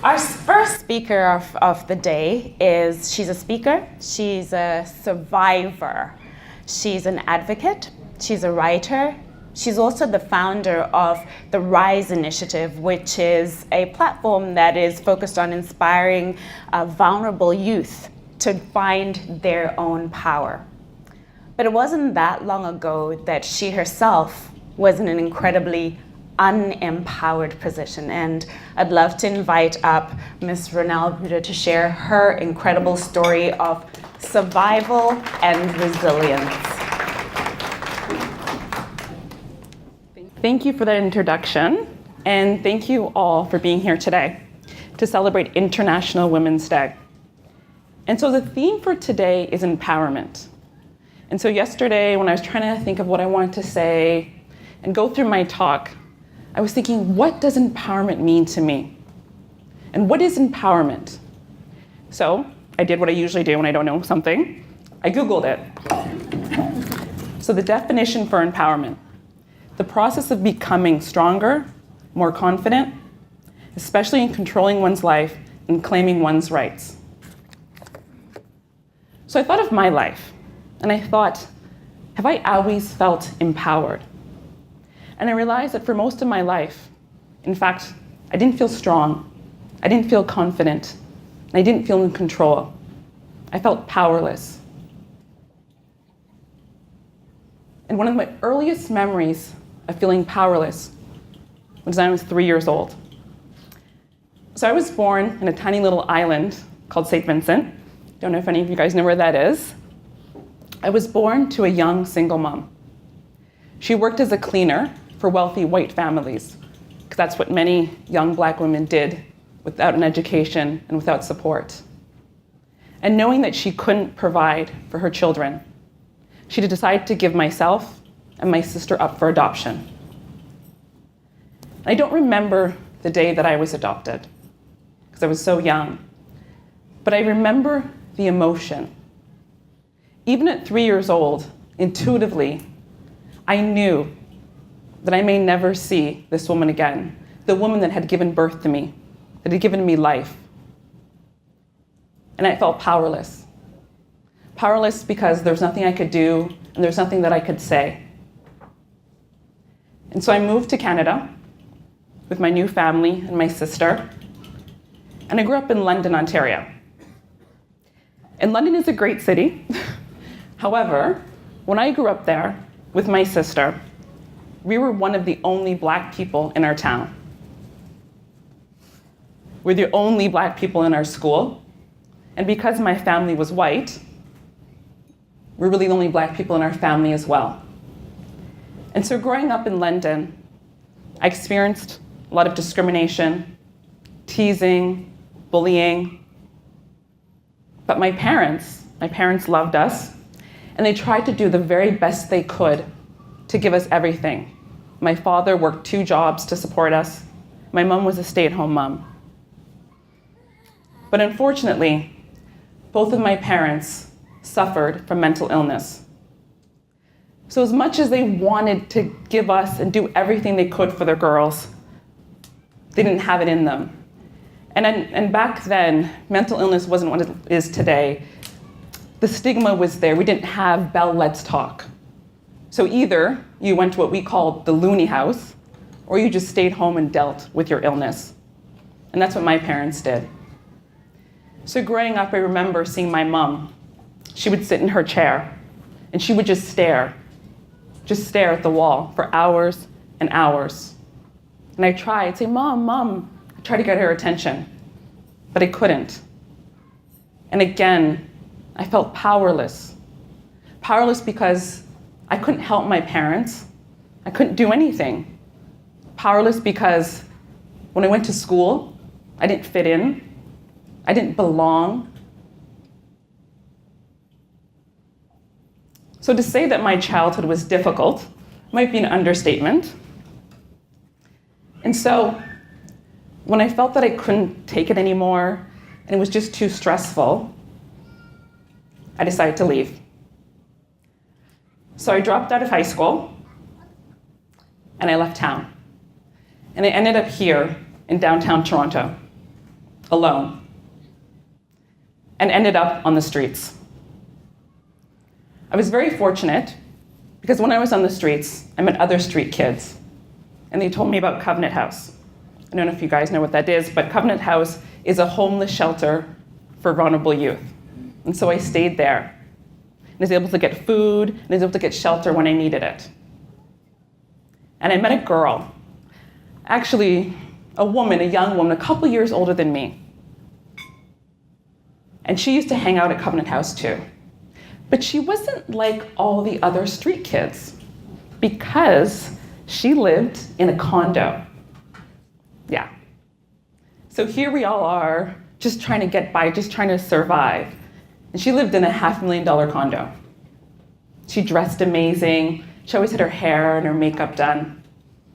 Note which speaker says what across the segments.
Speaker 1: Our first speaker of the day she's a speaker, she's a survivor, she's an advocate, she's a writer, she's also the founder of the Rise Initiative, which is a platform that is focused on inspiring vulnerable youth to find their own power. But it wasn't that long ago that she herself was in an incredibly unempowered position. And I'd love to invite up Ms. Rhonelle Bruder to share her incredible story of survival and resilience.
Speaker 2: Thank you for that introduction, and thank you all for being here today to celebrate International Women's Day. And so the theme for today is empowerment. And so yesterday, when I was trying to think of what I wanted to say and go through my talk, I was thinking, what does empowerment mean to me? And what is empowerment? So I did what I usually do when I don't know something. I Googled it. So the definition for empowerment: the process of becoming stronger, more confident, especially in controlling one's life and claiming one's rights. So I thought of my life, and I thought, have I always felt empowered? And I realized that for most of my life, in fact, I didn't feel strong, I didn't feel confident, and I didn't feel in control. I felt powerless. And one of my earliest memories of feeling powerless was when I was 3 years old. So I was born in a tiny little island called St. Vincent. Don't know if any of you guys know where that is. I was born to a young single mom. She worked as a cleaner for wealthy white families, because that's what many young Black women did without an education and without support. And knowing that she couldn't provide for her children, she decided to give myself and my sister up for adoption. I don't remember the day that I was adopted, because I was so young, but I remember the emotion. Even at 3 years old, intuitively, I knew that I may never see this woman again, the woman that had given birth to me, that had given me life. And I felt powerless. Powerless because there's nothing I could do, and there's nothing that I could say. And so I moved to Canada with my new family and my sister, and I grew up in London, Ontario. And London is a great city. However, when I grew up there with my sister, we were one of the only Black people in our town. We're the only Black people in our school. And because my family was white, we're really the only Black people in our family as well. And so growing up in London, I experienced a lot of discrimination, teasing, bullying. But my parents loved us, and they tried to do the very best they could to give us everything. My father worked 2 jobs to support us. My mom was a stay-at-home mom. But unfortunately, both of my parents suffered from mental illness. So as much as they wanted to give us and do everything they could for their girls, they didn't have it in them. And back then, mental illness wasn't what it is today. The stigma was there. We didn't have Bell Let's Talk. So either you went to what we called the loony house, or you just stayed home and dealt with your illness. And that's what my parents did. So growing up, I remember seeing my mom. She would sit in her chair, and she would just stare at the wall for hours and hours. And I'd say, Mom, I'd try to get her attention, but I couldn't. And again, I felt powerless. Powerless because I couldn't help my parents. I couldn't do anything. Powerless because when I went to school, I didn't fit in. I didn't belong. So to say that my childhood was difficult might be an understatement. And so when I felt that I couldn't take it anymore and it was just too stressful, I decided to leave. So I dropped out of high school and I left town. And I ended up here in downtown Toronto. alone, and ended up on the streets. I was very fortunate because when I was on the streets, I met other street kids, and they told me about Covenant House. I don't know if you guys know what that is, but Covenant House is a homeless shelter for vulnerable youth. And so I stayed there and was able to get food and was able to get shelter when I needed it. And I met a girl, actually a woman, a young woman, a couple years older than me. And she used to hang out at Covenant House too. But she wasn't like all the other street kids because she lived in a condo. Yeah. So here we all are, just trying to get by, just trying to survive. And she lived in a $500,000 condo. She dressed amazing. She always had her hair and her makeup done.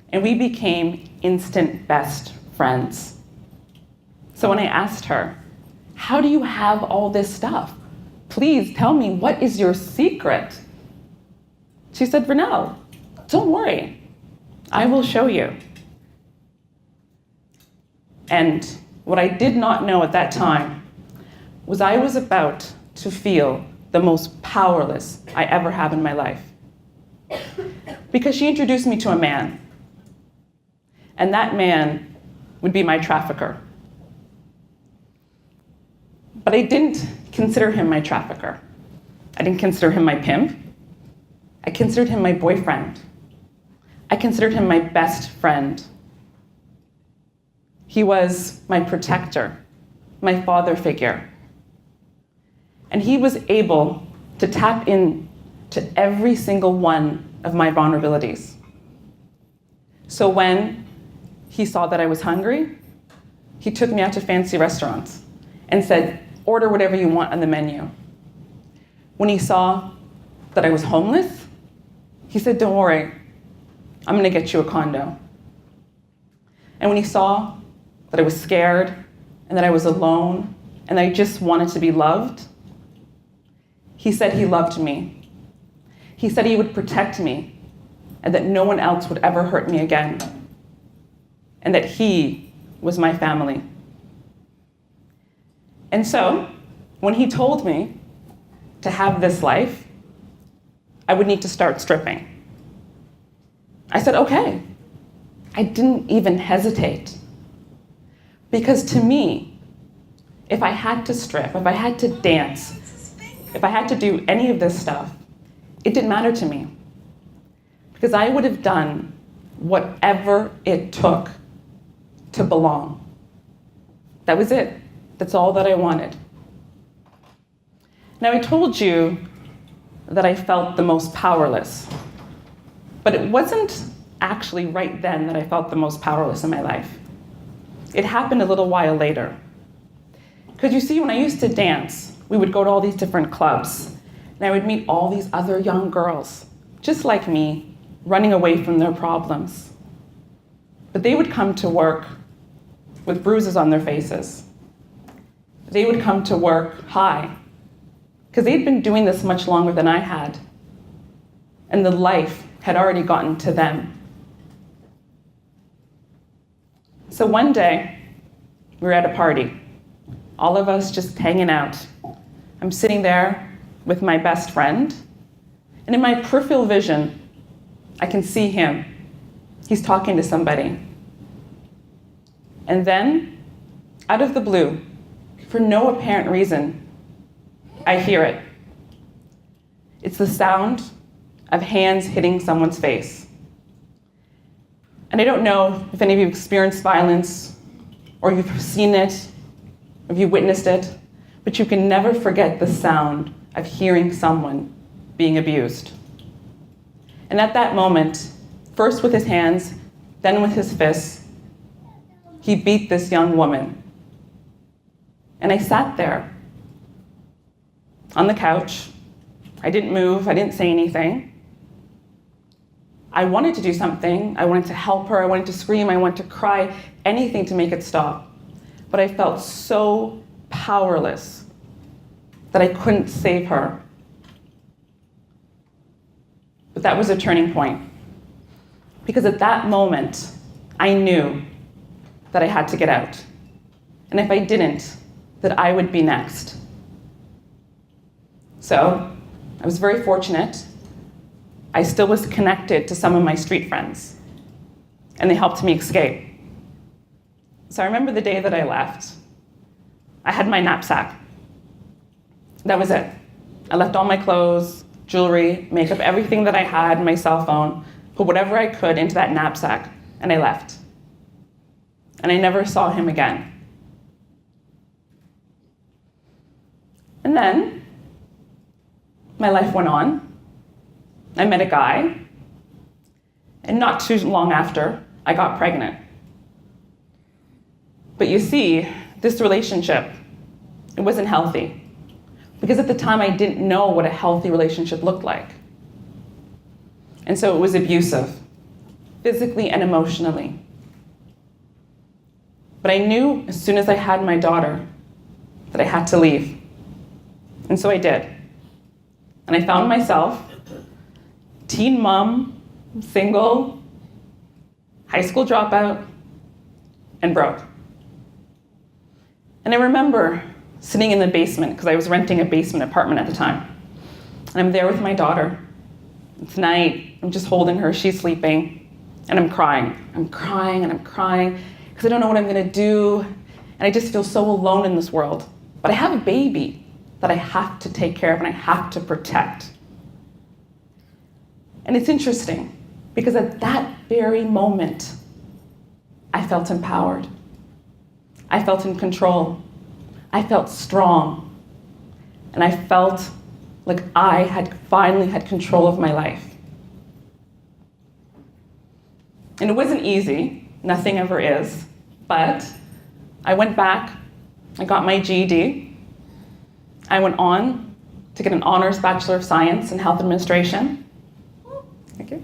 Speaker 2: And we became instant best friends. So when I asked her, how do you have all this stuff? Please tell me, what is your secret? She said, Rhonelle, don't worry. I will show you. And what I did not know at that time was I was about to feel the most powerless I ever have in my life. Because she introduced me to a man. And that man would be my trafficker. But I didn't consider him my trafficker. I didn't consider him my pimp. I considered him my boyfriend. I considered him my best friend. He was my protector, my father figure. And he was able to tap into every single one of my vulnerabilities. So when he saw that I was hungry, he took me out to fancy restaurants and said, order whatever you want on the menu. When he saw that I was homeless, he said, don't worry, I'm gonna get you a condo. And when he saw that I was scared and that I was alone and that I just wanted to be loved, he said he loved me. He said he would protect me and that no one else would ever hurt me again. And that he was my family. And so, when he told me to have this life, I would need to start stripping. I said, okay. I didn't even hesitate. Because to me, if I had to strip, if I had to dance, if I had to do any of this stuff, it didn't matter to me. Because I would have done whatever it took to belong. That was it. That's all that I wanted. Now, I told you that I felt the most powerless, but it wasn't actually right then that I felt the most powerless in my life. It happened a little while later. Because you see, when I used to dance, we would go to all these different clubs, and I would meet all these other young girls, just like me, running away from their problems. But they would come to work with bruises on their faces. They would come to work high, because they'd been doing this much longer than I had, and the life had already gotten to them. So one day, we were at a party, all of us just hanging out. I'm sitting there with my best friend, and in my peripheral vision, I can see him. He's talking to somebody. And then, out of the blue, for no apparent reason, I hear it. It's the sound of hands hitting someone's face. And I don't know if any of you have experienced violence, or you've seen it, or you witnessed it, but you can never forget the sound of hearing someone being abused. And at that moment, first with his hands, then with his fists, he beat this young woman. And I sat there on the couch. I didn't move, I didn't say anything. I wanted to do something. I wanted to help her, I wanted to scream, I wanted to cry, anything to make it stop. But I felt so powerless that I couldn't save her. But that was a turning point. Because at that moment, I knew that I had to get out. and if I didn't, that I would be next. So I was very fortunate. I still was connected to some of my street friends, and they helped me escape. So I remember the day that I left. I had my knapsack. That was it. I left all my clothes, jewelry, makeup, everything that I had, my cell phone, put whatever I could into that knapsack, and I left. And I never saw him again. And then my life went on. I met a guy, and not too long after, I got pregnant. But you see, this relationship, it wasn't healthy. Because at the time, I didn't know what a healthy relationship looked like. And so it was abusive, physically and emotionally. But I knew as soon as I had my daughter that I had to leave. And so I did. And I found myself teen mom, single, high school dropout, and broke. And I remember sitting in the basement, because I was renting a basement apartment at the time. And I'm there with my daughter. It's night, I'm just holding her, she's sleeping, and I'm crying. I'm crying and I'm crying, because I don't know what I'm gonna do, and I just feel so alone in this world. But I have a baby that I have to take care of and I have to protect. And it's interesting, because at that very moment, I felt empowered. I felt in control. I felt strong. And I felt like I had finally had control of my life. And it wasn't easy, nothing ever is, but I went back, I got my GED. I went on to get an honors Bachelor of Science in Health Administration. Thank you.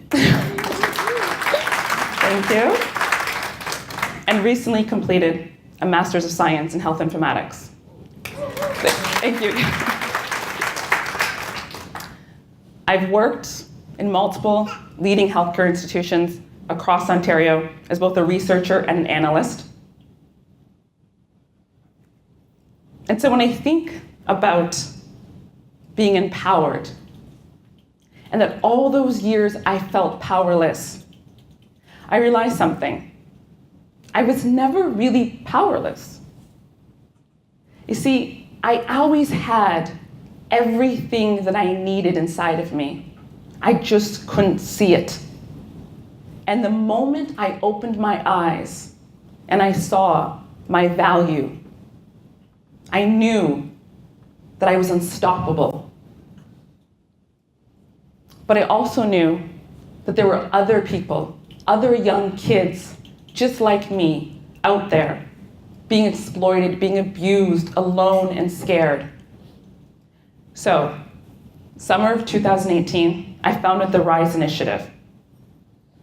Speaker 2: Thank you. And recently completed a Master's of Science in Health Informatics. Thank you. I've worked in multiple leading healthcare institutions across Ontario as both a researcher and an analyst. And so when I think about being empowered, and that all those years I felt powerless, I realized something. I was never really powerless. You see, I always had everything that I needed inside of me. I just couldn't see it. And the moment I opened my eyes and I saw my value, I knew that I was unstoppable. But I also knew that there were other people, other young kids, just like me, out there, being exploited, being abused, alone and scared. So, summer of 2018, I founded the RISE Initiative.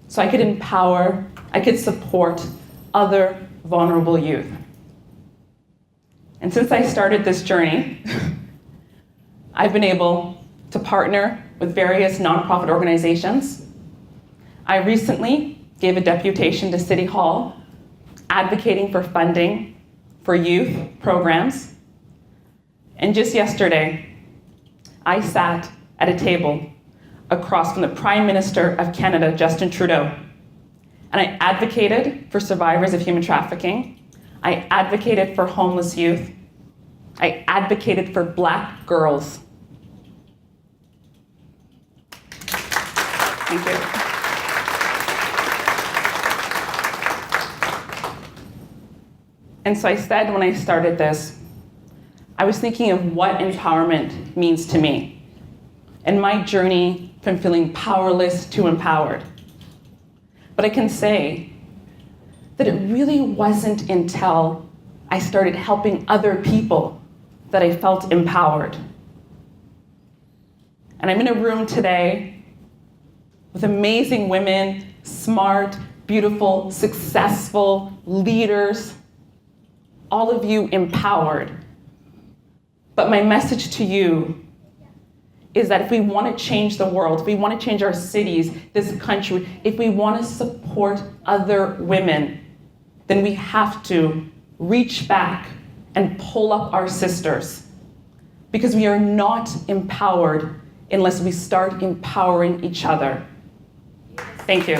Speaker 2: So I could empower, I could support other vulnerable youth. And since I started this journey, I've been able to partner with various nonprofit organizations. I recently gave a deputation to City Hall advocating for funding for youth programs. And just yesterday, I sat at a table across from the Prime Minister of Canada, Justin Trudeau, and I advocated for survivors of human trafficking. I advocated for homeless youth. I advocated for Black girls. Thank you. And so I said when I started this, I was thinking of what empowerment means to me and my journey from feeling powerless to empowered. But I can say that it really wasn't until I started helping other people that I felt empowered. And I'm in a room today with amazing women, smart, beautiful, successful leaders, all of you empowered. But my message to you is that if we want to change the world, if we want to change our cities, this country, if we want to support other women, then we have to reach back and pull up our sisters, because we are not empowered unless we start empowering each other. Thank you.